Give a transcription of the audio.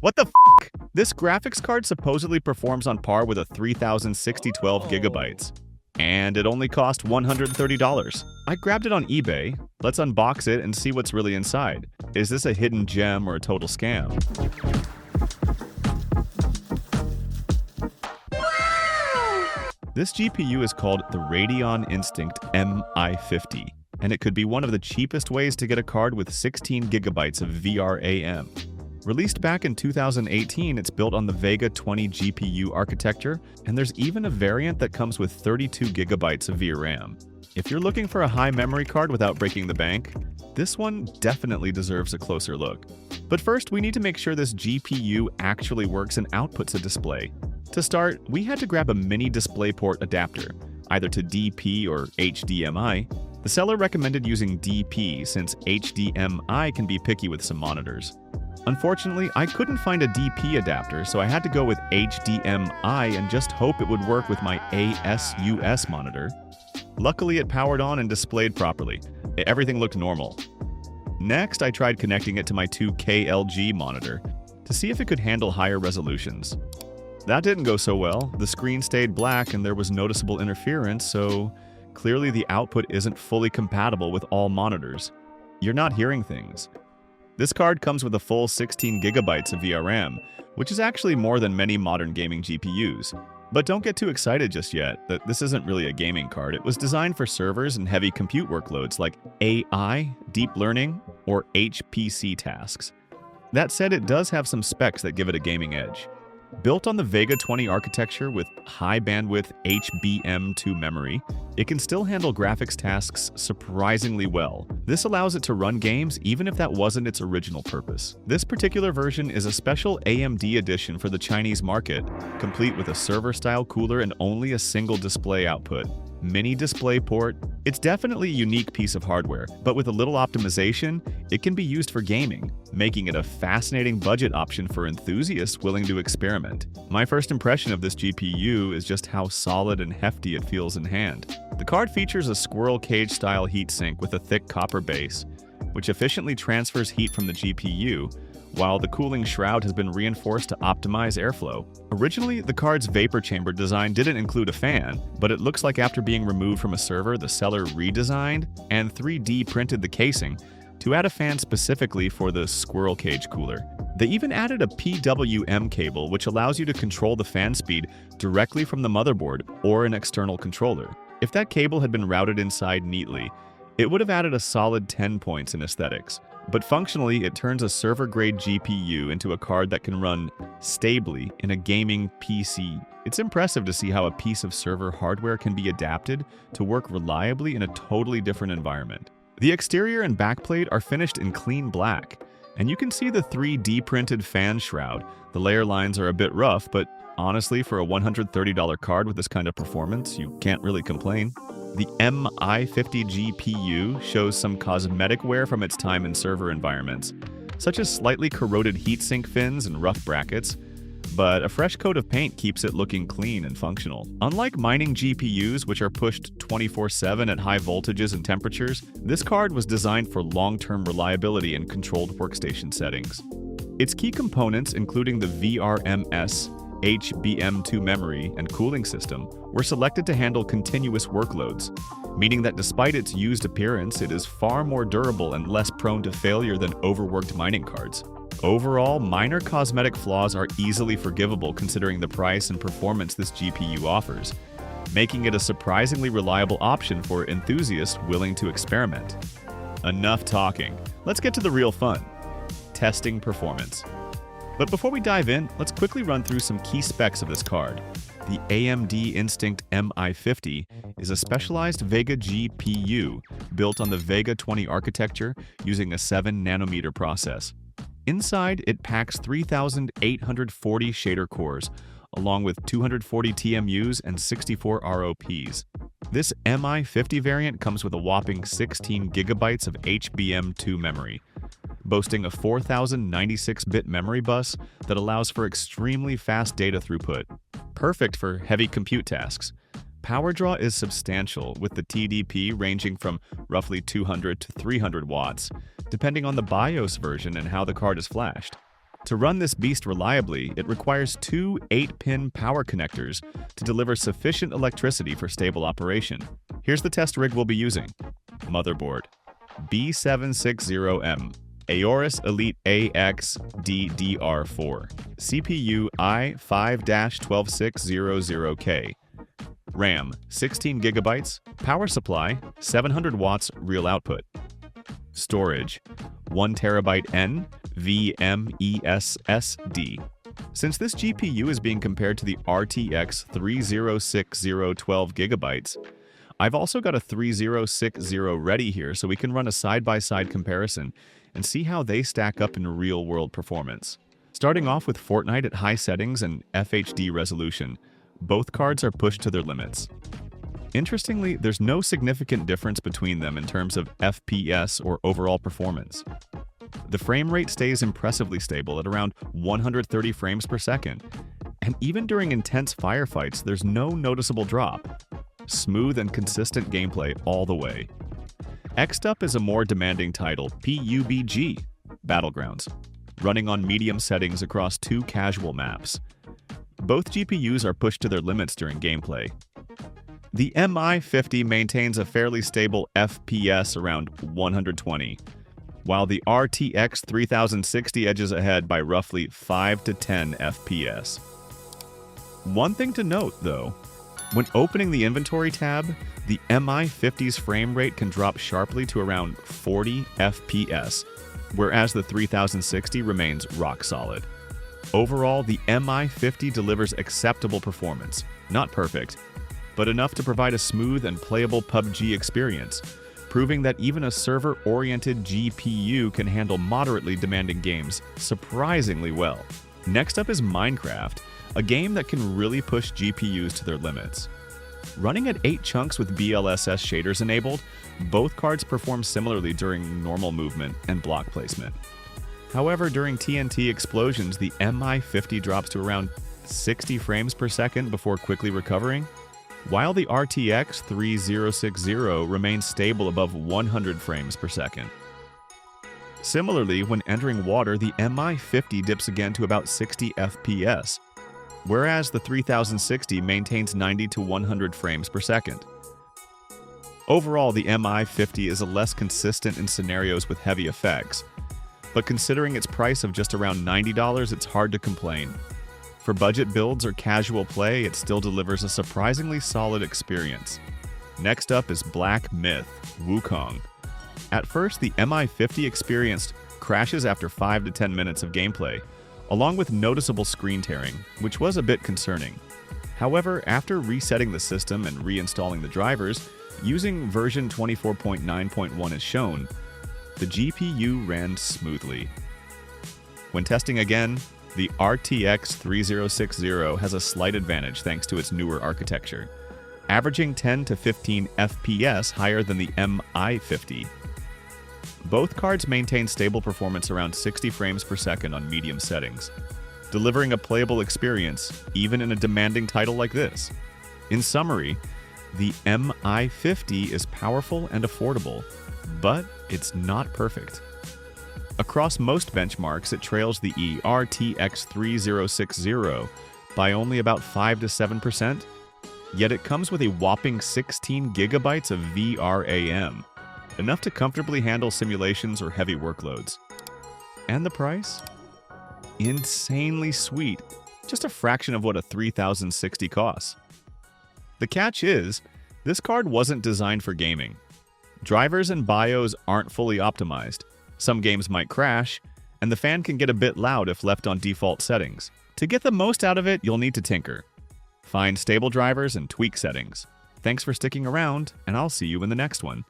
What the f***? This graphics card supposedly performs on par with a 3060 gigabytes. And it only cost $130. I grabbed it on eBay. Let's unbox it and see what's really inside. Is this a hidden gem or a total scam? This GPU is called the Radeon Instinct MI50, and it could be one of the cheapest ways to get a card with 16 gigabytes of VRAM. Released back in 2018, it's built on the Vega 20 GPU architecture, and there's even a variant that comes with 32 gigabytes of VRAM. If you're looking for a high memory card without breaking the bank, this one definitely deserves a closer look. But first, we need to make sure this GPU actually works and outputs a display. To start, we had to grab a mini DisplayPort adapter, either to DP or HDMI. The seller recommended using DP since HDMI can be picky with some monitors. Unfortunately, I couldn't find a DP adapter, so I had to go with HDMI and just hope it would work with my ASUS monitor. Luckily, it powered on and displayed properly. Everything looked normal. Next, I tried connecting it to my 2K LG monitor to see if it could handle higher resolutions. That didn't go so well. The screen stayed black and there was noticeable interference, so clearly the output isn't fully compatible with all monitors. You're not hearing things. This card comes with a full 16 gigabytes of VRAM, which is actually more than many modern gaming GPUs. But don't get too excited just yet, that this isn't really a gaming card. It was designed for servers and heavy compute workloads like AI, deep learning, or HPC tasks. That said, it does have some specs that give it a gaming edge. Built on the Vega 20 architecture with high-bandwidth HBM2 memory, it can still handle graphics tasks surprisingly well. This allows it to run games even if that wasn't its original purpose. This particular version is a special AMD edition for the Chinese market, complete with a server-style cooler and only a single display output. Mini DisplayPort. It's definitely a unique piece of hardware, but with a little optimization, it can be used for gaming, making it a fascinating budget option for enthusiasts willing to experiment. My first impression of this GPU is just how solid and hefty it feels in hand. The card features a squirrel cage-style heatsink with a thick copper base, which efficiently transfers heat from the GPU, while the cooling shroud has been reinforced to optimize airflow. Originally, the card's vapor chamber design didn't include a fan, but it looks like after being removed from a server, the seller redesigned and 3D printed the casing to add a fan specifically for the squirrel cage cooler. They even added a PWM cable, which allows you to control the fan speed directly from the motherboard or an external controller. If that cable had been routed inside neatly, it would have added a solid 10 points in aesthetics. But functionally, it turns a server-grade GPU into a card that can run stably in a gaming PC. It's impressive to see how a piece of server hardware can be adapted to work reliably in a totally different environment. The exterior and backplate are finished in clean black, and you can see the 3D printed fan shroud. The layer lines are a bit rough, but honestly, for a $130 card with this kind of performance, you can't really complain. The MI50 GPU shows some cosmetic wear from its time in server environments, such as slightly corroded heatsink fins and rough brackets, but a fresh coat of paint keeps it looking clean and functional. Unlike mining GPUs, which are pushed 24/7 at high voltages and temperatures, this card was designed for long-term reliability and controlled workstation settings. Its key components, including the VRMS, HBM2 memory, and cooling system, were selected to handle continuous workloads, meaning that despite its used appearance, it is far more durable and less prone to failure than overworked mining cards. Overall, minor cosmetic flaws are easily forgivable considering the price and performance this GPU offers, making it a surprisingly reliable option for enthusiasts willing to experiment. Enough talking. Let's get to the real fun: testing performance. But before we dive in, let's quickly run through some key specs of this card. The AMD Instinct MI50 is a specialized Vega GPU built on the Vega 20 architecture using a 7nm process. Inside, it packs 3,840 shader cores, along with 240 TMUs and 64 ROPs. This MI50 variant comes with a whopping 16 gigabytes of HBM2 memory, boasting a 4096-bit memory bus that allows for extremely fast data throughput, perfect for heavy compute tasks. Power draw is substantial, with the TDP ranging from roughly 200 to 300 watts, depending on the BIOS version and how the card is flashed. To run this beast reliably, it requires two 8-pin power connectors to deliver sufficient electricity for stable operation. Here's the test rig we'll be using. Motherboard: B760M, Aorus Elite AX DDR4, CPU i5-12600K, RAM 16 GB, power supply 700 watts real output. Storage 1 TB NVMe SSD. Since this GPU is being compared to the RTX 3060 12 GB, I've also got a 3060 ready here so we can run a side-by-side comparison and see how they stack up in real-world performance. Starting off with Fortnite at high settings and FHD resolution, both cards are pushed to their limits. Interestingly, there's no significant difference between them in terms of FPS or overall performance. The frame rate stays impressively stable at around 130 frames per second, and even during intense firefights, there's no noticeable drop. Smooth and consistent gameplay all the way. Next up is a more demanding title, PUBG, Battlegrounds, running on medium settings across 2 casual maps. Both GPUs are pushed to their limits during gameplay. The MI50 maintains a fairly stable FPS around 120, while the RTX 3060 edges ahead by roughly 5 to 10 FPS. One thing to note, though, when opening the inventory tab, the MI50's frame rate can drop sharply to around 40 FPS, whereas the 3060 remains rock solid. Overall, the MI50 delivers acceptable performance, not perfect, but enough to provide a smooth and playable PUBG experience, proving that even a server-oriented GPU can handle moderately demanding games surprisingly well. Next up is Minecraft, a game that can really push GPUs to their limits. Running at 8 chunks with BLSS shaders enabled, both cards perform similarly during normal movement and block placement. However, during TNT explosions, the MI50 drops to around 60 frames per second before quickly recovering, while the RTX 3060 remains stable above 100 frames per second. Similarly, when entering water, the MI50 dips again to about 60 FPS, whereas the 3060 maintains 90 to 100 frames per second. Overall, the MI50 is less consistent in scenarios with heavy effects, but considering its price of just around $90, it's hard to complain. For budget builds or casual play, it still delivers a surprisingly solid experience. Next up is Black Myth Wukong. At first, the MI50 experienced crashes after 5 to 10 minutes of gameplay, along with noticeable screen tearing, which was a bit concerning. However, after resetting the system and reinstalling the drivers, using version 24.9.1 as shown, the GPU ran smoothly. When testing again, the RTX 3060 has a slight advantage thanks to its newer architecture, averaging 10 to 15 FPS higher than the MI50. Both cards maintain stable performance around 60 frames per second on medium settings, delivering a playable experience even in a demanding title like this. In summary, the MI50 is powerful and affordable, but it's not perfect. Across most benchmarks, it trails the RTX 3060 by only about 5 to 7%, yet it comes with a whopping 16 GB of VRAM, enough to comfortably handle simulations or heavy workloads. And the price? Insanely sweet, just a fraction of what a 3060 costs. The catch is, this card wasn't designed for gaming. Drivers and BIOS aren't fully optimized. Some games might crash, and the fan can get a bit loud if left on default settings. To get the most out of it, you'll need to tinker. Find stable drivers and tweak settings. Thanks for sticking around, and I'll see you in the next one.